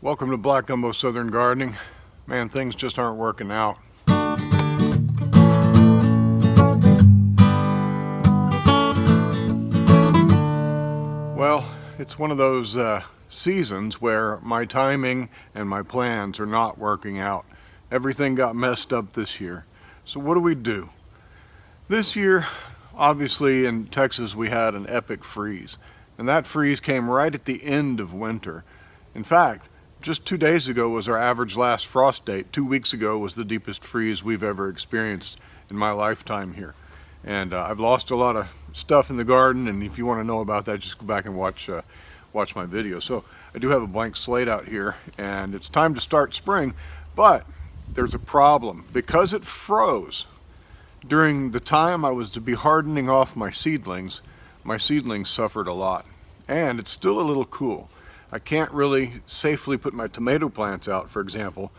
Welcome to Black Gumbo Southern Gardening. Man, things just aren't working out. Well, it's one of those seasons where my timing and my plans are not working out. Everything got messed up this year. So what do? This year, obviously in Texas we had an epic freeze. And that freeze came right at the end of winter. In fact, just 2 days ago was our average last frost date. 2 weeks ago was the deepest freeze we've ever experienced in my lifetime here. And I've lost a lot of stuff in the garden, and if you want to know about that, just go back and watch my video. So I do have a blank slate out here, and it's time to start spring, but there's a problem. Because it froze during the time I was to be hardening off my seedlings suffered a lot. And it's still a little cool. I can't really safely put my tomato plants out, for example,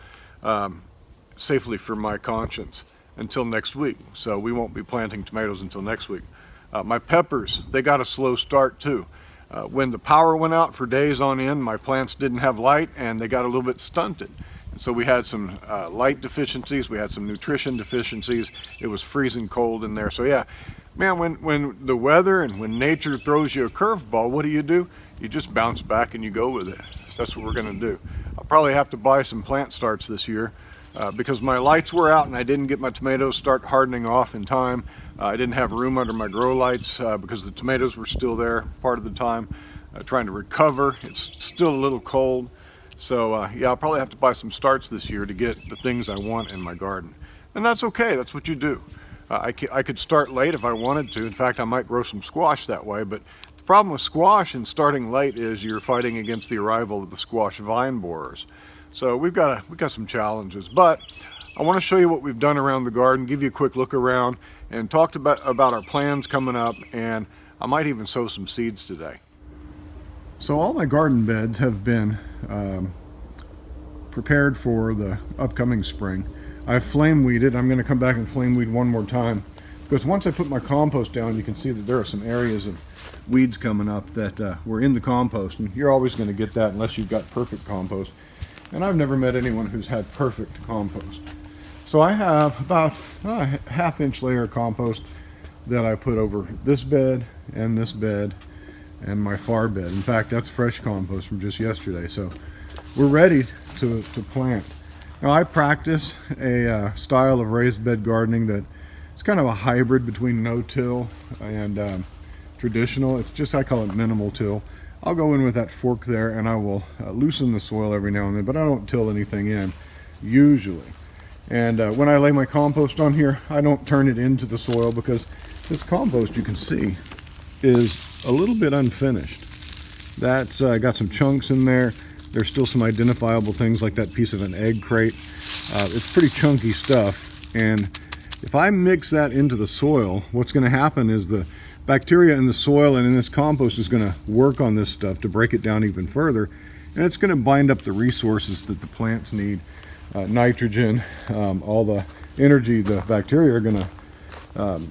safely for my conscience until next week. So we won't be planting tomatoes until next week. My peppers, they got a slow start too. When the power went out for days on end, my plants didn't have light and they got a little bit stunted. And so we had some light deficiencies, we had some nutrition deficiencies. It was freezing cold in there. So yeah, man, when the weather and when nature throws you a curveball, what do? You just bounce back and you go with it. So that's what we're gonna do. I'll probably have to buy some plant starts this year because my lights were out and I didn't get my tomatoes start hardening off in time. I didn't have room under my grow lights because the tomatoes were still there part of the time, trying to recover. It's still a little cold. So yeah, I'll probably have to buy some starts this year to get the things I want in my garden. And that's okay, that's what you do. I could start late if I wanted to. In fact, I might grow some squash that way, but the problem with squash and starting late is you're fighting against the arrival of the squash vine borers. So we've got some challenges, but I want to show you what we've done around the garden, give you a quick look around, and talk about our plans coming up, and I might even sow some seeds today. So all my garden beds have been prepared for the upcoming spring. I've flame weeded. I'm going to come back and flame weed one more time because once I put my compost down, you can see that there are some areas of weeds coming up that were in the compost, and you're always going to get that unless you've got perfect compost. And I've never met anyone who's had perfect compost. So I have about a half-inch layer of compost that I put over this bed and my far bed. In fact, that's fresh compost from just yesterday. So we're ready to plant. Now I practice a style of raised bed gardening that it's kind of a hybrid between no-till and traditional. It's just, I call it minimal till. I'll go in with that fork there and I will loosen the soil every now and then, but I don't till anything in usually. And when I lay my compost on here, I don't turn it into the soil because this compost, you can see, is a little bit unfinished. That's got some chunks in there. There's still some identifiable things like that piece of an egg crate. It's pretty chunky stuff, and if I mix that into the soil, what's going to happen is the bacteria in the soil and in this compost is going to work on this stuff to break it down even further, and it's going to bind up the resources that the plants need. Nitrogen, all the energy the bacteria are going to,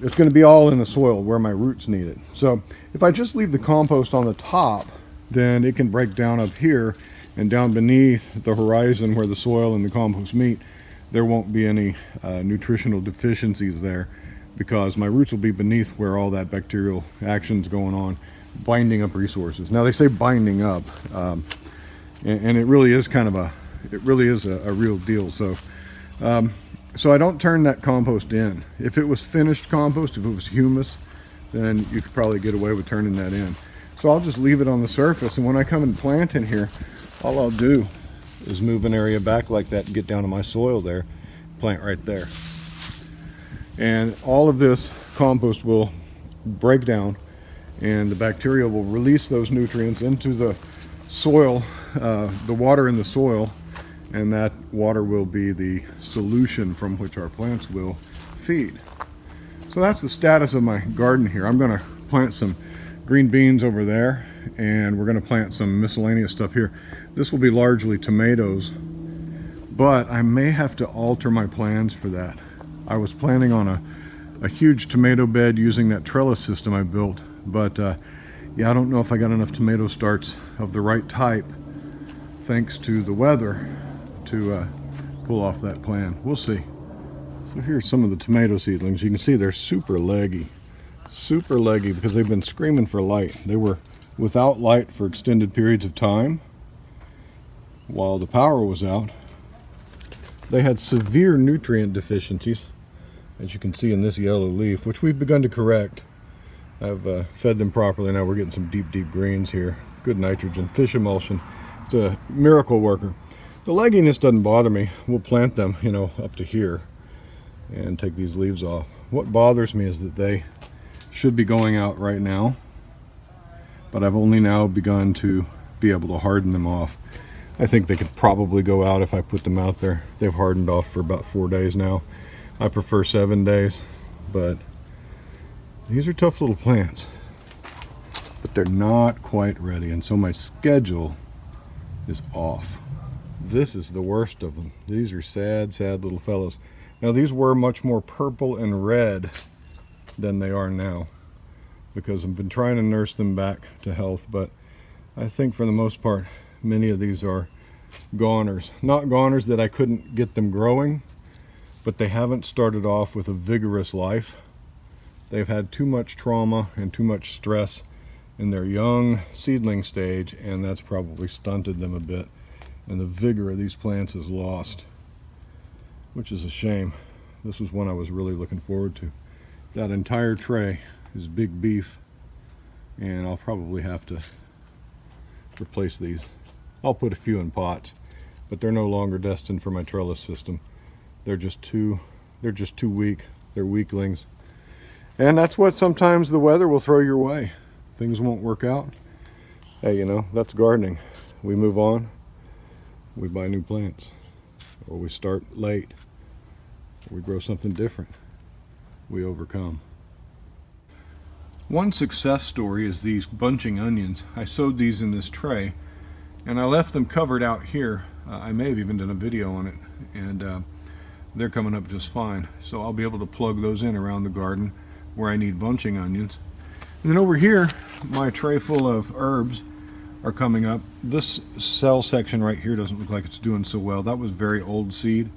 it's going to be all in the soil where my roots need it. So if I just leave the compost on the top, then it can break down up here, and down beneath the horizon where the soil and the compost meet, there won't be any nutritional deficiencies there because my roots will be beneath where all that bacterial action's going on, binding up resources. Now they say binding up, and it really is kind of a real deal. So so I don't turn that compost in. If it was finished compost, if it was humus, then you could probably get away with turning that in. So I'll just leave it on the surface, and when I come and plant in here, all I'll do is move an area back like that and get down to my soil there, plant right there. And all of this compost will break down and the bacteria will release those nutrients into the soil, the water in the soil, and that water will be the solution from which our plants will feed. So that's the status of my garden here. I'm going to plant some green beans over there, and we're going to plant some miscellaneous stuff here. This will be largely tomatoes, but I may have to alter my plans for that. I was planning on a huge tomato bed using that trellis system I built, but yeah, I don't know if I got enough tomato starts of the right type thanks to the weather, to pull off that plan. We'll see. So here's some of the tomato seedlings. You can see they're super leggy because they've been screaming for light. They were without light for extended periods of time while the power was out. They had severe nutrient deficiencies, as you can see in this yellow leaf, which we've begun to correct. I've fed them properly. Now we're getting some deep greens here. Good nitrogen. Fish emulsion. It's a miracle worker. The legginess doesn't bother me. We'll plant them, you know, up to here and take these leaves off. What bothers me is that they should be going out right now, but I've only now begun to be able to harden them off. I think they could probably go out if I put them out there. They've hardened off for about 4 days now. I prefer 7 days, but these are tough little plants. But they're not quite ready, and so my schedule is off. This is the worst of them. These are sad little fellows. Now these were much more purple and red than they are now, because I've been trying to nurse them back to health, but I think for the most part many of these are goners. Not goners that I couldn't get them growing, but they haven't started off with a vigorous life. They've had too much trauma and too much stress in their young seedling stage, and that's probably stunted them a bit, and the vigor of these plants is lost, which is a shame. This was one I was really looking forward to. That entire tray is big beef, and I'll probably have to replace these. I'll put a few in pots, but they're no longer destined for my trellis system. They're just too weak. They're weaklings. And that's what sometimes the weather will throw your way. Things won't work out. Hey, you know, that's gardening. We move on. We buy new plants. Or we start late. Or we grow something different. We overcome. One success story is these bunching onions. I sowed these in this tray, and I left them covered out here. I may have even done a video on it, and they're coming up just fine. So I'll be able to plug those in around the garden where I need bunching onions. And then over here, my tray full of herbs are coming up. This cell section right here doesn't look like it's doing so well. That was very old seed,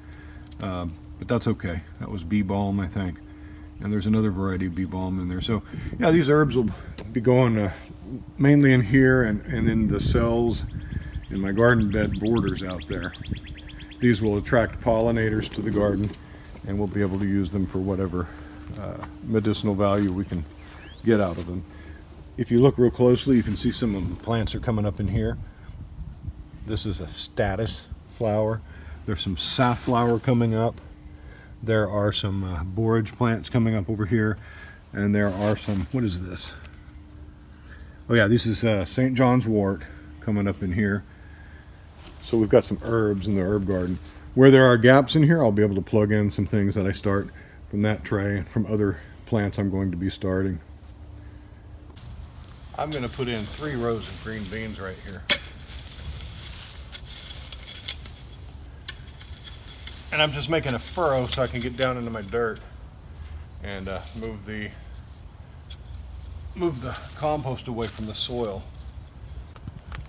but that's okay. That was bee balm, I think. And there's another variety of bee balm in there. So yeah, these herbs will be going mainly in here and in the cells in my garden bed borders out there. These will attract pollinators to the garden, and we'll be able to use them for whatever medicinal value we can get out of them. If you look real closely, you can see some of the plants are coming up in here. This is a status flower. There's some safflower coming up. There are some borage plants coming up over here, and there are some, what is this? Oh yeah, this is St. John's wort coming up in here. So we've got some herbs in the herb garden. Where there are gaps in here, I'll be able to plug in some things that I start from that tray and from other plants I'm going to be starting. I'm going to put in 3 rows of green beans right here. And I'm just making a furrow so I can get down into my dirt and move the compost away from the soil.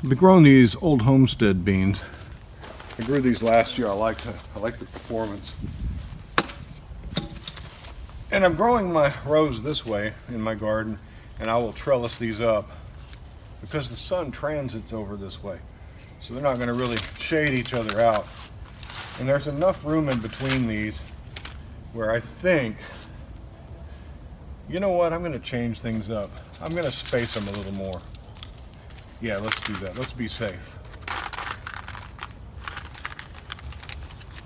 I've been growing these old homestead beans. I grew these last year. I like the performance. And I'm growing my rows this way in my garden, and I will trellis these up because the sun transits over this way. So they're not going to really shade each other out. And there's enough room in between these where I think, you know what, I'm going to change things up. I'm going to space them a little more. Yeah, let's do that. Let's be safe.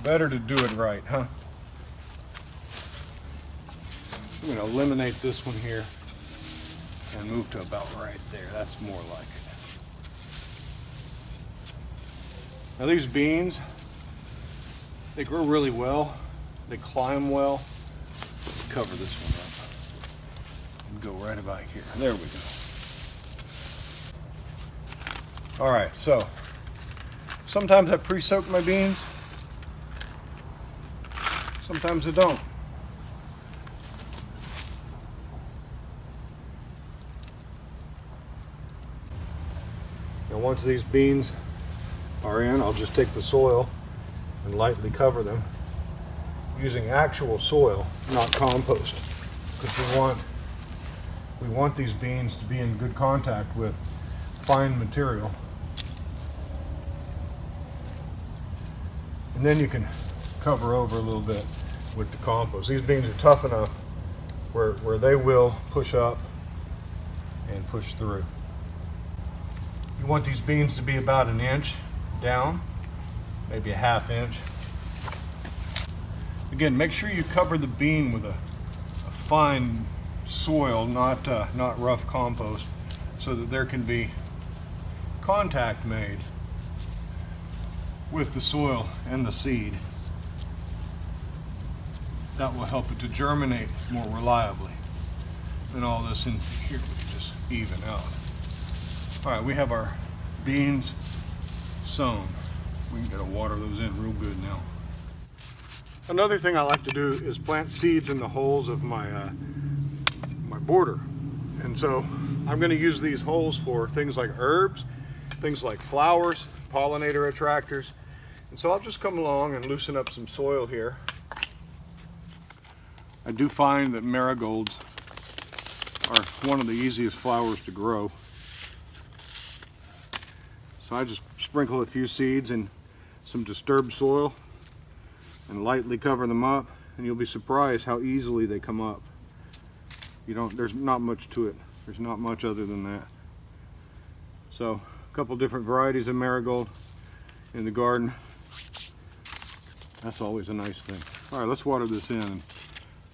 Better to do it right, huh? I'm going to eliminate this one here and move to about right there. That's more like it. Now these beans, they grow really well. They climb well. Let's cover this one up and go right about here. There we go. All right, so sometimes I pre-soak my beans. Sometimes I don't. Now once these beans are in, I'll just take the soil and lightly cover them using actual soil, not compost, because we want these beans to be in good contact with fine material. And then you can cover over a little bit with the compost. These beans are tough enough where they will push up and push through. You want these beans to be about an inch down, maybe a half inch. Again, make sure you cover the bean with a fine soil, not rough compost, so that there can be contact made with the soil and the seed. That will help it to germinate more reliably than all this in here would just even out. All right, we have our beans sown. We can water those in real good now. Another thing I like to do is plant seeds in the holes of my my border. And so I'm going to use these holes for things like herbs, things like flowers, pollinator attractors. And so I'll just come along and loosen up some soil here. I do find that marigolds are one of the easiest flowers to grow. So I just sprinkle a few seeds in some disturbed soil and lightly cover them up, and you'll be surprised how easily they come up. There's not much to it. There's not much other than that. So a couple different varieties of marigold in the garden. That's always a nice thing. All right, let's water this in and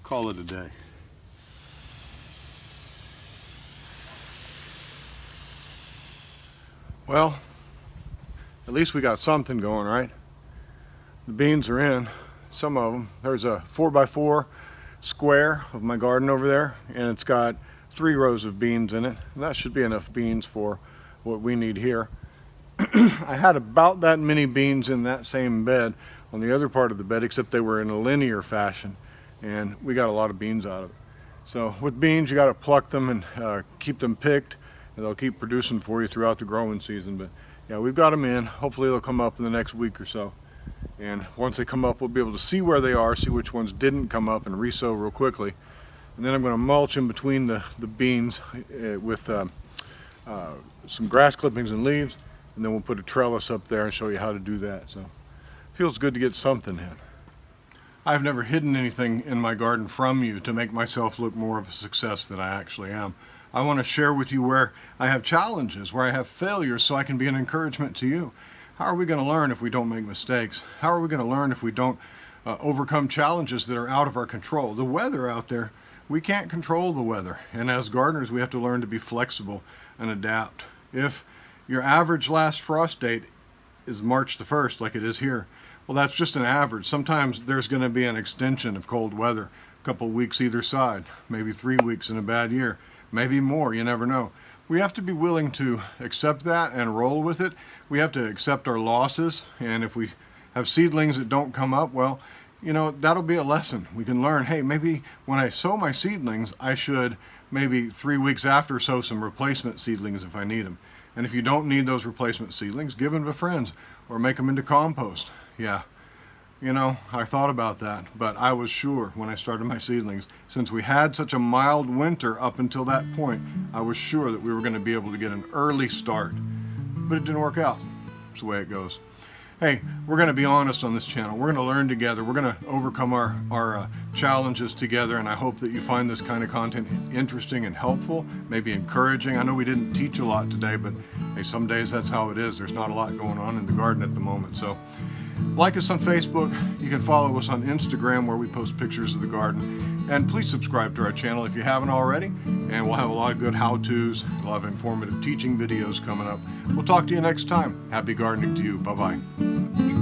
call it a day. Well, at least we got something going, right? The beans are in, some of them. There's a 4x4 square of my garden over there, and it's got 3 rows of beans in it. And that should be enough beans for what we need here. I had about that many beans in that same bed on the other part of the bed, except they were in a linear fashion, and we got a lot of beans out of it. So with beans, you got to pluck them and keep them picked, and they'll keep producing for you throughout the growing season. But yeah, we've got them in. Hopefully they'll come up in the next week or so. And once they come up, we'll be able to see where they are, see which ones didn't come up, and re-sow real quickly. And then I'm going to mulch in between the beans with some grass clippings and leaves, and then we'll put a trellis up there and show you how to do that. So feels good to get something in. I've never hidden anything in my garden from you to make myself look more of a success than I actually am. I want to share with you where I have challenges, where I have failures, so I can be an encouragement to you. How are we going to learn if we don't make mistakes? How are we going to learn if we don't overcome challenges that are out of our control? The weather out there, we can't control the weather. And as gardeners, we have to learn to be flexible and adapt. If your average last frost date is March the 1st, like it is here, well, that's just an average. Sometimes there's going to be an extension of cold weather, a couple of weeks either side, maybe 3 weeks in a bad year, maybe more, you never know. We have to be willing to accept that and roll with it. We have to accept our losses, and if we have seedlings that don't come up, well, that'll be a lesson. We can learn, hey, maybe when I sow my seedlings, I should maybe 3 weeks after sow some replacement seedlings if I need them. And if you don't need those replacement seedlings, give them to friends or make them into compost. Yeah, I thought about that, but I was sure when I started my seedlings, since we had such a mild winter up until that point, I was sure that we were going to be able to get an early start. But it didn't work out. It's the way it goes. Hey, we're going to be honest on this channel. We're going to learn together. We're going to overcome our challenges together, and I hope that you find this kind of content interesting and helpful, maybe encouraging. I know we didn't teach a lot today, but hey, some days that's how it is. There's not a lot going on in the garden at the moment. So like us on Facebook. You can follow us on Instagram, where we post pictures of the garden. And please subscribe to our channel if you haven't already. And we'll have a lot of good how-tos, a lot of informative teaching videos coming up. We'll talk to you next time. Happy gardening to you. Bye-bye.